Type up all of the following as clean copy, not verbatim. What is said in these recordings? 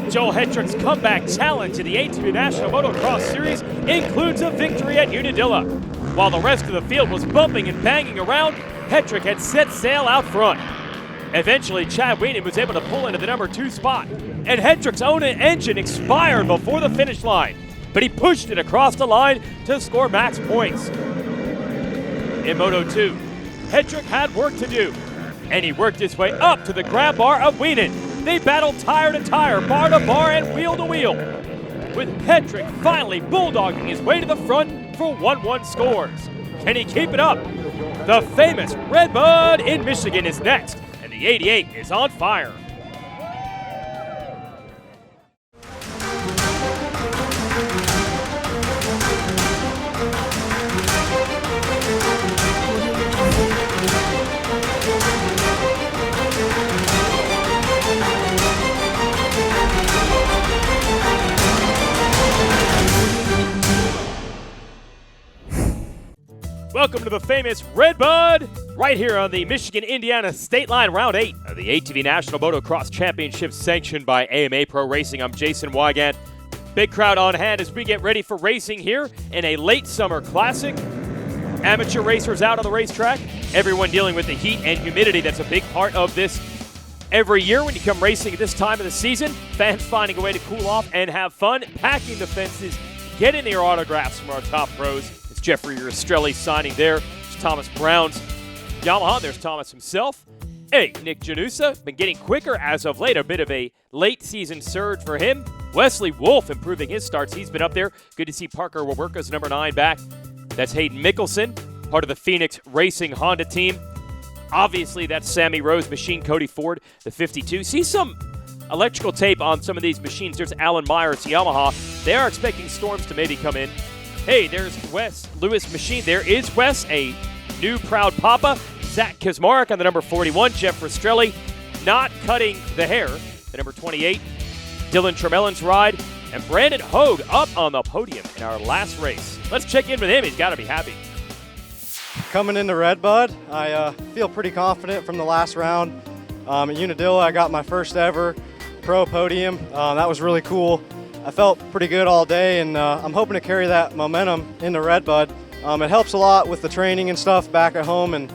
Joel Hetrick's comeback challenge to the ATV National Motocross Series includes a victory at Unadilla. While the rest of the field was bumping and banging around, Hetrick had set sail out front. Eventually, Chad Wienen was able to pull into the number 2 spot, and Hetrick's own engine expired before the finish line, but he pushed it across the line to score max points. In Moto 2, Hetrick had work to do, and he worked his way up to the grab bar of Wienen. They battled tire to tire, bar to bar, and wheel to wheel, with Hetrick finally bulldogging his way to the front for 1-1 scores. Can he keep it up? The famous RedBud in Michigan is next, and the 88 is on fire. Welcome to the famous RedBud, right here on the Michigan-Indiana State Line, Round 8 of the ATV National Motocross Championship sanctioned by AMA Pro Racing. I'm Jason Wygant. Big crowd on hand as we get ready for racing here in a late summer classic. Amateur racers out on the racetrack, everyone dealing with the heat and humidity that's a big part of this every year when you come racing at this time of the season. Fans finding a way to cool off and have fun, packing the fences, getting their autographs from our top pros. Jeffrey Rastrelli signing there. There's Thomas Brown's Yamaha. There's Thomas himself. Hey, Nick Janusa, been getting quicker as of late. A bit of a late season surge for him. Wesley Wolf improving his starts. He's been up there. Good to see Parker Wawerka's number 9 back. That's Hayden Mickelson, part of the Phoenix Racing Honda team. Obviously, that's Sammy Rose machine. Cody Ford, the 52. See some electrical tape on some of these machines. There's Alan Myers, Yamaha. They are expecting storms to maybe come in. Hey, there's Wes Lewis machine. There is Wes, a new proud papa. Zach Kaczmarek on the number 41. Jeff Rastrelli not cutting the hair. The number 28. Dylan Tremellin's ride. And Brandon Hogue up on the podium in our last race. Let's check in with him. He's got to be happy. Coming into RedBud, I feel pretty confident from the last round. At Unadilla, I got my first ever pro podium. That was really cool. I felt pretty good all day, and I'm hoping to carry that momentum into RedBud. It helps a lot with the training and stuff back at home, and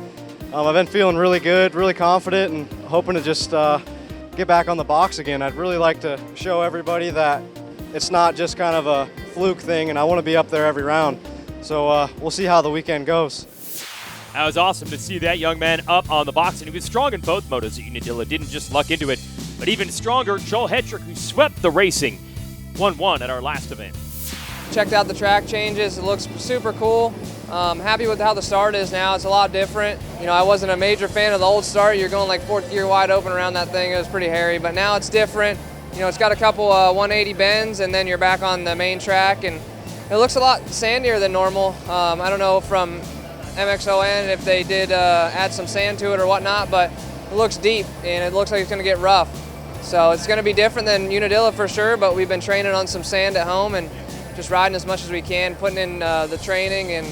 I've been feeling really good, really confident, and hoping to just get back on the box again. I'd really like to show everybody that it's not just kind of a fluke thing, and I want to be up there every round. So we'll see how the weekend goes. That was awesome to see that young man up on the box, and he was strong in both motos at Unadilla. Didn't just luck into it, but even stronger, Joel Hetrick, who swept the racing. 1-1 at our last event. Checked out the track changes. It looks super cool. Happy with how the start is now. It's a lot different. You know, I wasn't a major fan of the old start. You're going like 4th gear wide open around that thing. It was pretty hairy, but now it's different. You know, it's got a couple 180 bends, and then you're back on the main track, and it looks a lot sandier than normal. I don't know from MXON if they did add some sand to it or whatnot, but it looks deep, and it looks like it's going to get rough. So it's going to be different than Unadilla for sure, but we've been training on some sand at home and just riding as much as we can, putting in the training and,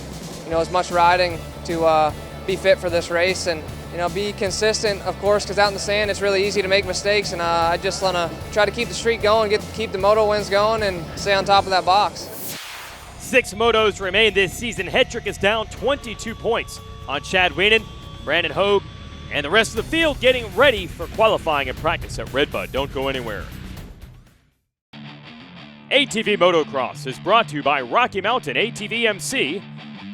you know, as much riding to be fit for this race and, you know, be consistent, of course, because out in the sand it's really easy to make mistakes, and I just want to try to keep the streak going, keep the moto wins going, and stay on top of that box. 6 motos remain this season. Hetrick is down 22 points on Chad Wienen, Brandon Hogue, and the rest of the field getting ready for qualifying and practice at RedBud. Don't go anywhere. ATV Motocross is brought to you by Rocky Mountain ATV MC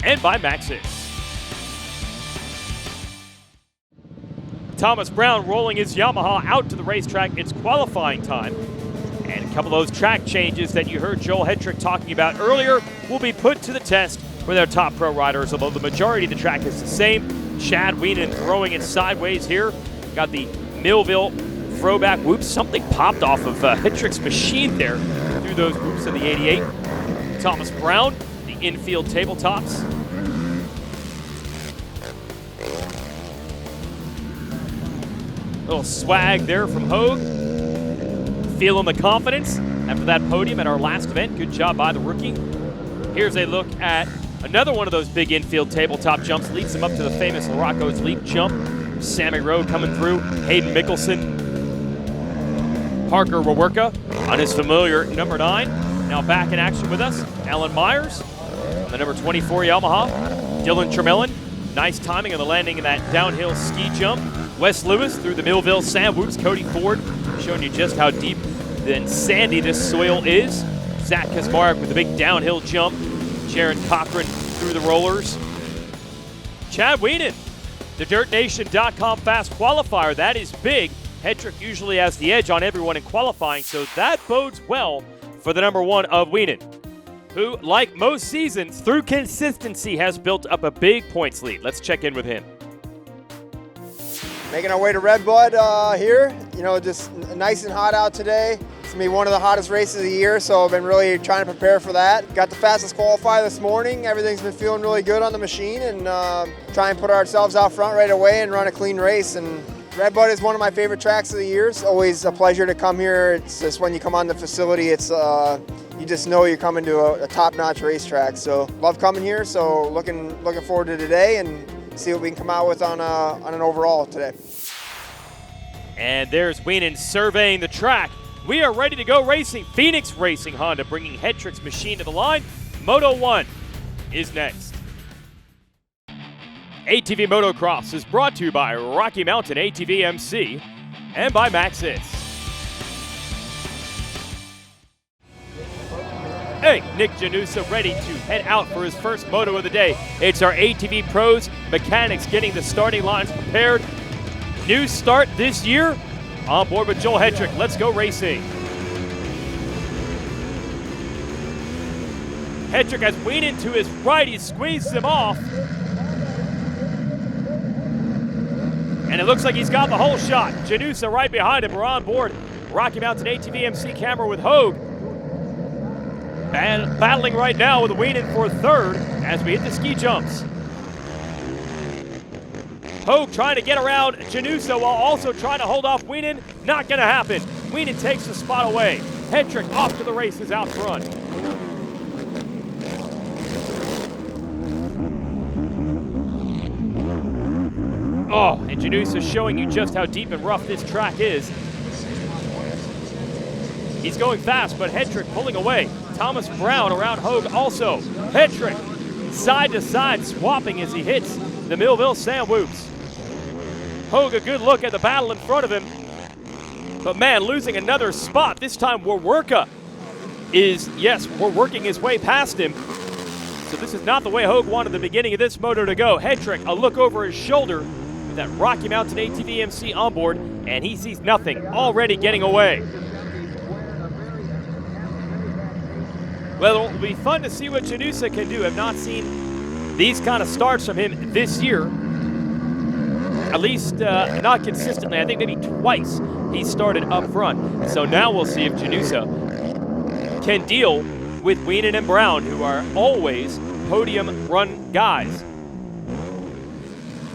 and by Maxxis. Thomas Brown rolling his Yamaha out to the racetrack. It's qualifying time. And a couple of those track changes that you heard Joel Hetrick talking about earlier will be put to the test with our top pro riders, although the majority of the track is the same. Chad Wienen throwing it sideways here. Got the Millville throwback whoops. Something popped off of Hetrick's machine there through those whoops of the 88. Thomas Brown, the infield tabletops. Little swag there from Hogue. Feeling the confidence after that podium at our last event. Good job by the rookie. Here's a look at another one of those big infield tabletop jumps. Leads him up to the famous Larocco's Leap jump. Sammy Rowe coming through. Hayden Mickelson. Parker Wawerka on his familiar number 9. Now back in action with us, Alan Myers on the number 24 Yamaha. Dylan Tremelin, nice timing on the landing in that downhill ski jump. Wes Lewis through the Millville sand whoops. Cody Ford showing you just how deep and sandy this soil is. Zach Kaczmarek with a big downhill jump. Jaron Cochran through the rollers. Chad Wienen, the DirtNation.com fast qualifier. That is big. Hedrick usually has the edge on everyone in qualifying, so that bodes well for the number 1 of Wienen, who, like most seasons, through consistency has built up a big points lead. Let's check in with him. Making our way to RedBud here. You know, just nice and hot out today. It's gonna be one of the hottest races of the year, so I've been really trying to prepare for that. Got the fastest qualifier this morning. Everything's been feeling really good on the machine, and try and put ourselves out front right away and run a clean race. And RedBud is one of my favorite tracks of the year. It's always a pleasure to come here. It's just when you come on the facility, it's you just know you're coming to a top-notch racetrack. So love coming here. So looking forward to today and see what we can come out with on an overall today. And there's Wienen surveying the track. We are ready to go racing. Phoenix Racing Honda bringing Hedrick's machine to the line. Moto 1 is next. ATV Motocross is brought to you by Rocky Mountain ATV MC and by Maxxis. Hey, Nick Janusa ready to head out for his first moto of the day. It's our ATV pros, mechanics getting the starting lines prepared. New start this year. On board with Joel Hedrick. Let's go racing. Hedrick has Wienen to his right. He squeezes him off. And it looks like he's got the whole shot. Janusa right behind him. We're on board. Rocky Mountain ATV MC camera with Hogue. Battling right now with Wienen for 3rd as we hit the ski jumps. Hogue trying to get around Janusa while also trying to hold off Wienen. Not going to happen. Wienen takes the spot away. Hedrick off to the races out front. Oh, and Janusa showing you just how deep and rough this track is. He's going fast, but Hedrick pulling away. Thomas Brown around Hogue also. Hedrick side to side swapping as he hits the Millville sand whoops. Hogue a good look at the battle in front of him. But man, losing another spot. This time Wawerka is, yes, we're working his way past him. So this is not the way Hogue wanted the beginning of this moto to go. Hedrick, a look over his shoulder with that Rocky Mountain ATV MC on board, and he sees nothing, already getting away. Well, it will be fun to see what Janusa can do. I've not seen these kind of starts from him this year. At least not consistently. I think maybe twice he started up front. So now we'll see if Janusa can deal with Wienen and Brown, who are always podium run guys.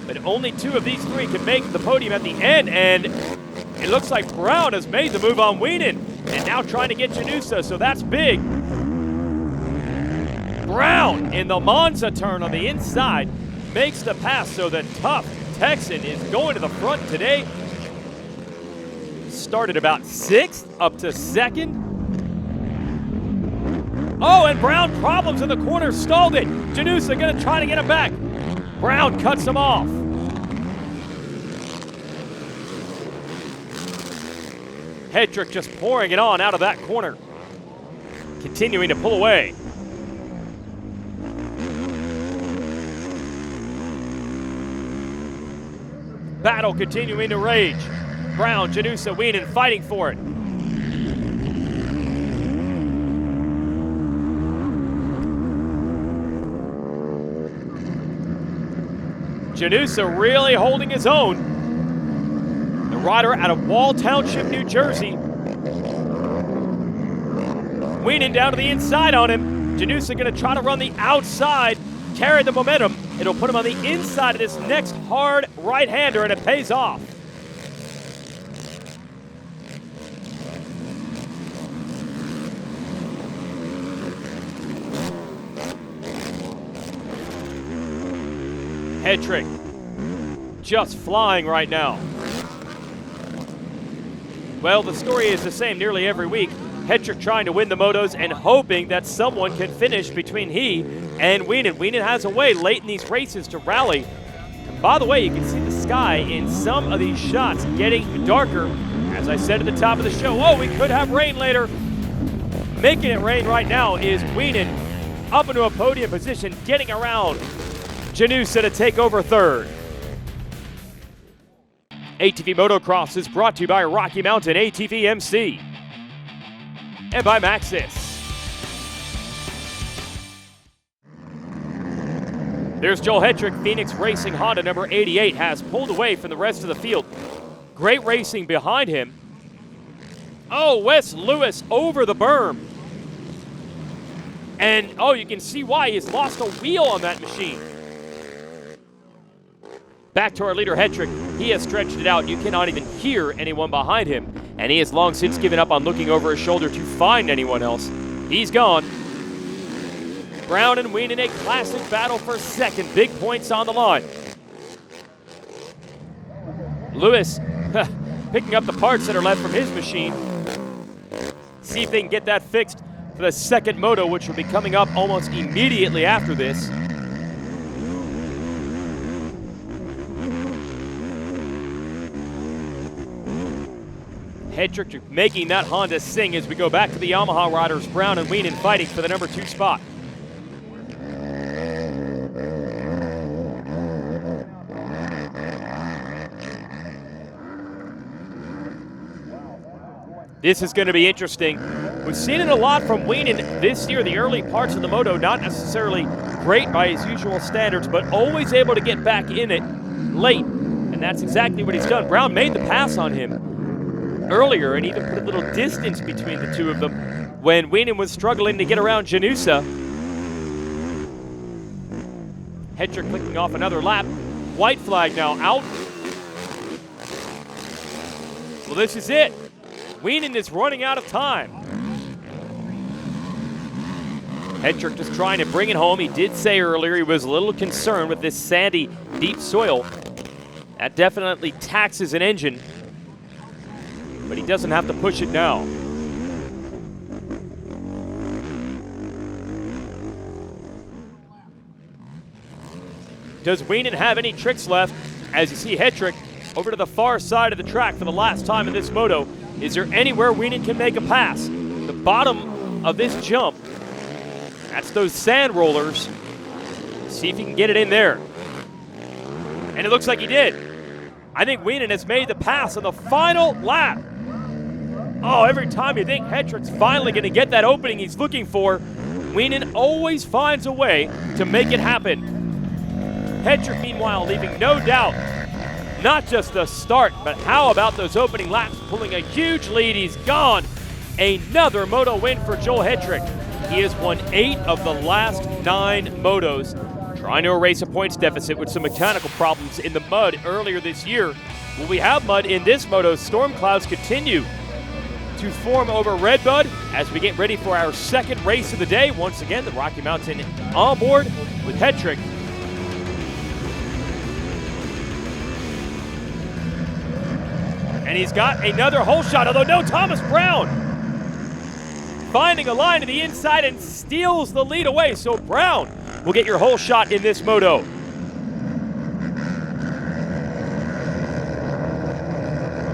But only 2 of these 3 can make the podium at the end, and it looks like Brown has made the move on Wienen and now trying to get Janusa, so that's big. Brown in the Monza turn on the inside makes the pass, so the tough Texan is going to the front today. Started about 6th, up to 2nd. Oh, and Brown problems in the corner, stalled it. Janusa gonna try to get him back. Brown cuts him off. Hedrick just pouring it on out of that corner. Continuing to pull away. Battle continuing to rage. Brown, Janusa, Wienen fighting for it. Janusa really holding his own. The rider out of Wall Township, New Jersey. Wienen down to the inside on him. Janusa gonna try to run the outside, carry the momentum. It'll put him on the inside of this next hard right-hander, and it pays off. Hedrick just flying right now. Well, the story is the same nearly every week. Hetrick trying to win the motos and hoping that someone can finish between he and Wienen. Wienen has a way late in these races to rally. And by the way, you can see the sky in some of these shots getting darker. As I said at the top of the show, oh, we could have rain later. Making it rain right now is Wienen, up into a podium position, getting around Janusa to take over third. ATV Motocross is brought to you by Rocky Mountain ATV MC and by Maxxis. There's Joel Hetrick. Phoenix Racing Honda number 88 has pulled away from the rest of the field. Great racing behind him. Oh, Wes Lewis over the berm. And, oh, you can see why he's lost a wheel on that machine. Back to our leader, Hetrick. He has stretched it out. You cannot even hear anyone behind him. And he has long since given up on looking over his shoulder to find anyone else. He's gone. Brown and Wienen, a classic battle for second. Big points on the line. Lewis picking up the parts that are left from his machine. See if they can get that fixed for the second moto, which will be coming up almost immediately after this. Hetrick making that Honda sing as we go back to the Yamaha riders. Brown and Wienen fighting for the number 2 spot. This is going to be interesting. We've seen it a lot from Wienen this year, the early parts of the moto, not necessarily great by his usual standards, but always able to get back in it late. And that's exactly what he's done. Brown made the pass on him earlier and even put a little distance between the two of them when Wienen was struggling to get around Janusa. Hetrick clicking off another lap. White flag now out. Well, this is it. Wienen is running out of time. Hetrick just trying to bring it home. He did say earlier he was a little concerned with this sandy, deep soil. That definitely taxes an engine, but he doesn't have to push it now. Does Wienen have any tricks left? As you see Hetrick over to the far side of the track for the last time in this moto. Is there anywhere Wienen can make a pass? The bottom of this jump, that's those sand rollers. See if he can get it in there. And it looks like he did. I think Wienen has made the pass on the final lap. Oh, every time you think Hetrick's finally going to get that opening he's looking for, Wienen always finds a way to make it happen. Hetrick, meanwhile, leaving no doubt, not just the start, but how about those opening laps, pulling a huge lead. He's gone. Another moto win for Joel Hetrick. He has won 8 of the last 9 motos, trying to erase a points deficit with some mechanical problems in the mud earlier this year. Will we have mud in this moto? Storm clouds continue to form over RedBud as we get ready for our second race of the day. Once again, the Rocky Mountain on board with Hetrick. And he's got another hole shot, although no Thomas Brown. Finding a line to the inside and steals the lead away. So Brown will get your hole shot in this moto.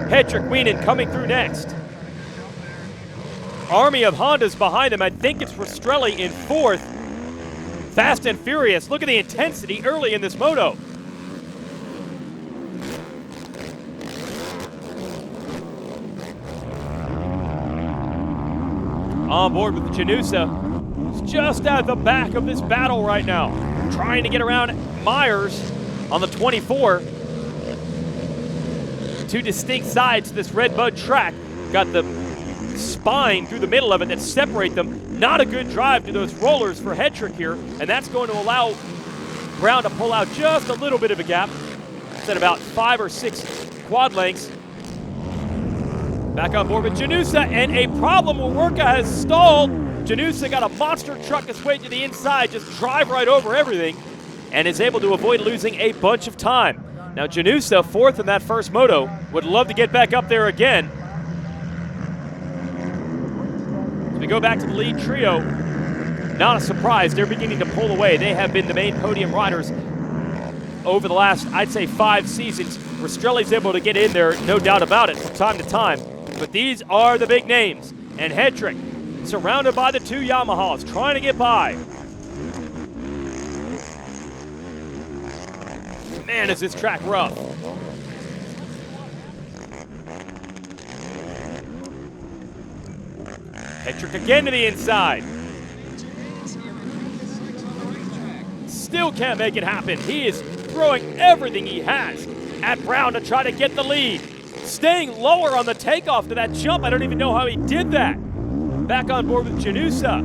Hetrick, Wienen coming through next. Army of Hondas behind him. I think it's Rastrelli in 4th. Fast and furious. Look at the intensity early in this moto. On board with Janusa. He's just at the back of this battle right now. Trying to get around Myers on the 24. 2 distinct sides to this RedBud track. Got the spine through the middle of it that separate them. Not a good drive to those rollers for Hetrick here, and that's going to allow Brown to pull out just a little bit of a gap. It's at about 5 or 6 quad lengths. Back on board with Janusa, and a problem with Worka has stalled. Janusa got a monster truck his way to the inside, just drive right over everything, and is able to avoid losing a bunch of time. Now Janusa, 4th in that first moto, would love to get back up there again. we go back to the lead trio, not a surprise. They're beginning to pull away. They have been the main podium riders over the last, I'd say, 5 seasons. Rastrelli's able to get in there, no doubt about it, from time to time. But these are the big names. And Hedrick, surrounded by the 2 Yamahas, trying to get by. Man, is this track rough. Hedrick again to the inside. Still can't make it happen. He is throwing everything he has at Brown to try to get the lead. Staying lower on the takeoff to that jump. I don't even know how he did that. Back on board with Janusa.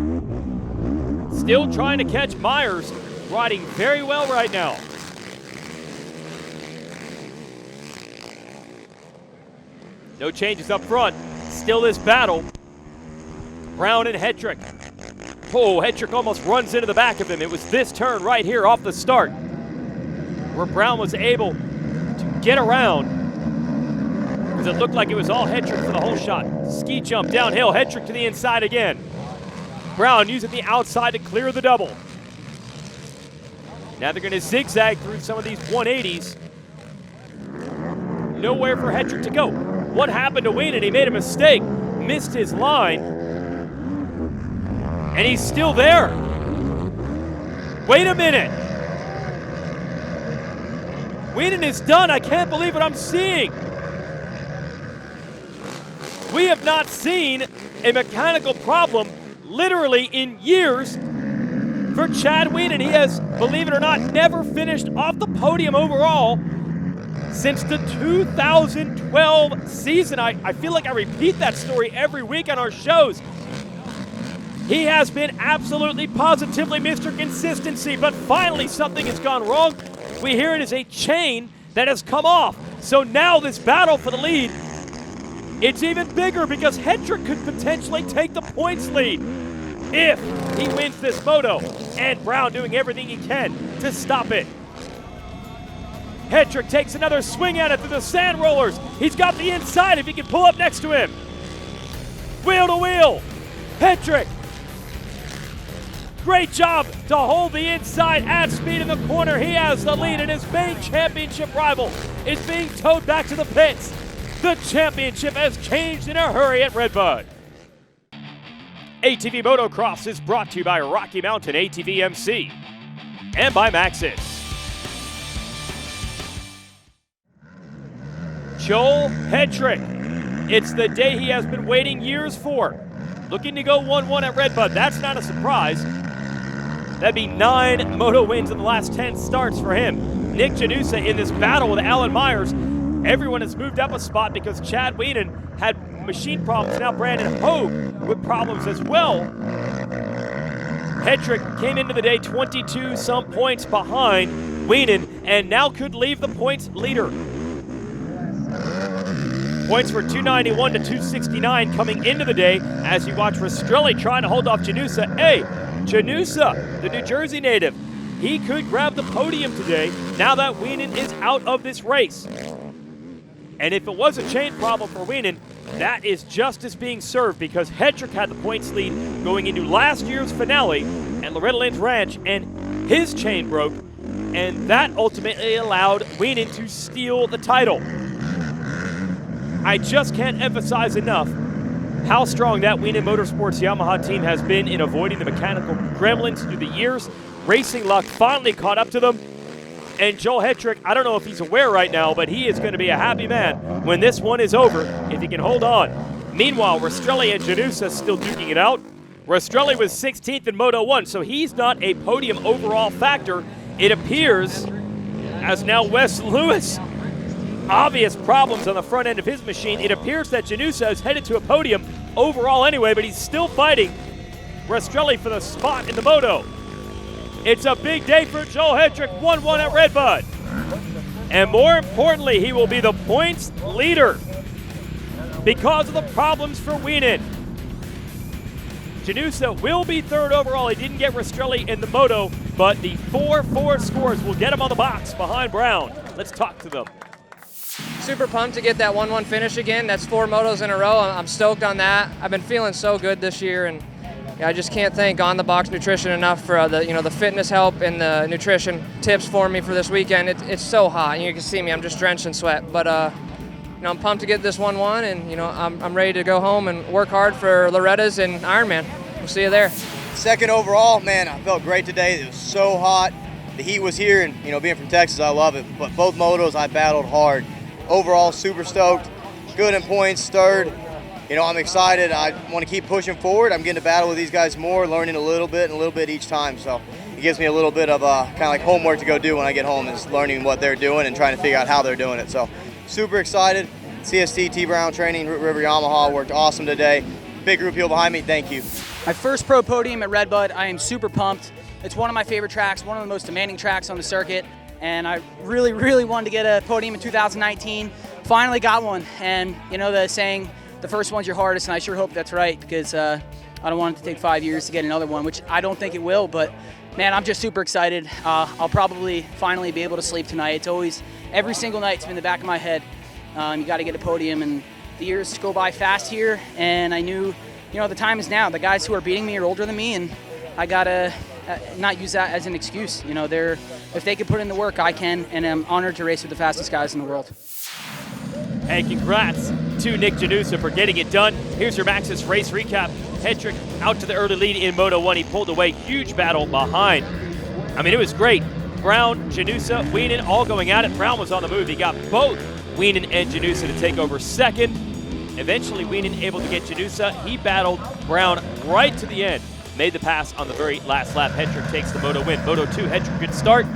Still trying to catch Myers. Riding very well right now. No changes up front. Still this battle. Brown and Hedrick. Oh, Hedrick almost runs into the back of him. It was this turn right here off the start where Brown was able to get around because it looked like it was all Hedrick for the whole shot. Ski jump downhill, Hedrick to the inside again. Brown using the outside to clear the double. Now they're going to zigzag through some of these 180s. Nowhere for Hedrick to go. What happened to Weenan? He made a mistake, missed his line, and he's still there. Wait a minute. Weenan is done. I can't believe what I'm seeing. We have not seen a mechanical problem literally in years for Chad Weenan. He has, believe it or not, never finished off the podium overall since the 2012 season. I feel like I repeat that story every week on our shows. He has been absolutely, positively Mr. Consistency, but finally something has gone wrong. We hear it is a chain that has come off. So now this battle for the lead, it's even bigger because Hedrick could potentially take the points lead if he wins this moto. And Brown doing everything he can to stop it. Hedrick takes another swing at it through the sand rollers. He's got the inside if he can pull up next to him. Wheel to wheel. Hedrick. Great job to hold the inside at speed in the corner. He has the lead, and his main championship rival is being towed back to the pits. The championship has changed in a hurry at RedBud. ATV Motocross is brought to you by Rocky Mountain ATV MC and by Maxxis. Joel Hedrick. It's the day he has been waiting years for. Looking to go 1-1 at RedBud. That's not a surprise. That'd be 9 moto wins in the last 10 starts for him. Nick Janusa in this battle with Alan Myers. Everyone has moved up a spot because Chad Weenan had machine problems. Now Brandon Hogue with problems as well. Hedrick came into the day 22 some points behind Weenan and now could leave the points leader. Points were 291 to 269 coming into the day as you watch Rastrelli trying to hold off Janusa. Hey, Janusa, the New Jersey native, he could grab the podium today now that Weenan is out of this race. And if it was a chain problem for Weenan, that is justice being served because Hedrick had the points lead going into last year's finale at Loretta Lynn's Ranch, and his chain broke, and that ultimately allowed Weenan to steal the title. I just can't emphasize enough how strong that Weenan Motorsports Yamaha team has been in avoiding the mechanical gremlins through the years. Racing luck finally caught up to them. And Joel Hedrick, I don't know if he's aware right now, but he is going to be a happy man when this one is over, if he can hold on. Meanwhile, Rastrelli and Janusa still duking it out. Rastrelli was 16th in Moto 1, so he's not a podium overall factor. It appears, as now Wes Lewis, obvious problems on the front end of his machine. It appears that Janusa is headed to a podium overall anyway, but he's still fighting Rastrelli for the spot in the moto. It's a big day for Joel Hedrick, 1-1 at RedBud. And more importantly, he will be the points leader because of the problems for Weenan. Janusa will be third overall. He didn't get Rastrelli in the moto, but the 4-4 scores will get him on the box behind Brown. Let's talk to them. Super pumped to get that 1-1 finish again. That's 4 motos in a row. I'm stoked on that. I've been feeling so good this year, and I just can't thank On The Box Nutrition enough for the fitness help and the nutrition tips for me for this weekend. It's so hot, and you can see me, I'm just drenched in sweat. But I'm pumped to get this 1-1, and I'm ready to go home and work hard for Loretta's and Ironman. We'll see you there. Second overall, man, I felt great today. It was so hot. The heat was here, and being from Texas, I love it. But both motos, I battled hard. Overall, super stoked. Good in points, third. I'm excited. I want to keep pushing forward. I'm getting to battle with these guys more, learning a little bit each time. So it gives me a little bit of kind of like homework to go do when I get home, is learning what they're doing and trying to figure out how they're doing it. So super excited. CST, T-Brown training, River Yamaha worked awesome today. Big group here behind me. Thank you. My first pro podium at RedBud. I am super pumped. It's one of my favorite tracks, one of the most demanding tracks on the circuit. And I really, really wanted to get a podium in 2019. Finally got one. And the saying, the first one's your hardest, and I sure hope that's right, because I don't want it to take 5 years to get another one, which I don't think it will, but man, I'm just super excited. I'll probably finally be able to sleep tonight. It's always, every single night, it's been in the back of my head. You got to get a podium, and the years go by fast here, and I knew, the time is now. The guys who are beating me are older than me, and I got to not use that as an excuse. If they can put in the work, I can, and I'm honored to race with the fastest guys in the world. And congrats to Nick Janusa for getting it done. Here's your Maxxis race recap. Hedrick out to the early lead in Moto 1. He pulled away, huge battle behind. It was great. Brown, Janusa, Wienen all going at it. Brown was on the move. He got both Wienen and Janusa to take over second. Eventually, Wienen able to get Janusa. He battled Brown right to the end. Made the pass on the very last lap. Hedrick takes the Moto win. Moto 2, Hedrick, good start.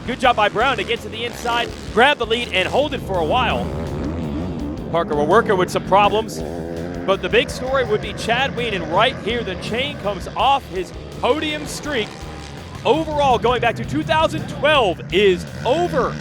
Good job by Brown to get to the inside, grab the lead, and hold it for a while. Parker will work with some problems, but the big story would be Chad Wienen right here. The chain comes off. His podium streak overall going back to 2012 is over.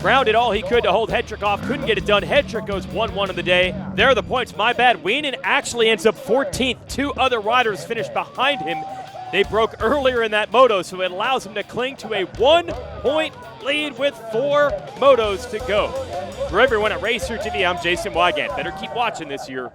Brown did all he could to hold Hedrick off, couldn't get it done. Hedrick goes 1-1 of the day. There are the points, my bad. Wienen actually ends up 14th. Two other riders finished behind him. They broke earlier in that moto, so it allows him to cling to a 1-point lead with 4 motos to go. For everyone at Racer TV, I'm Jason Wygant. Better keep watching this year.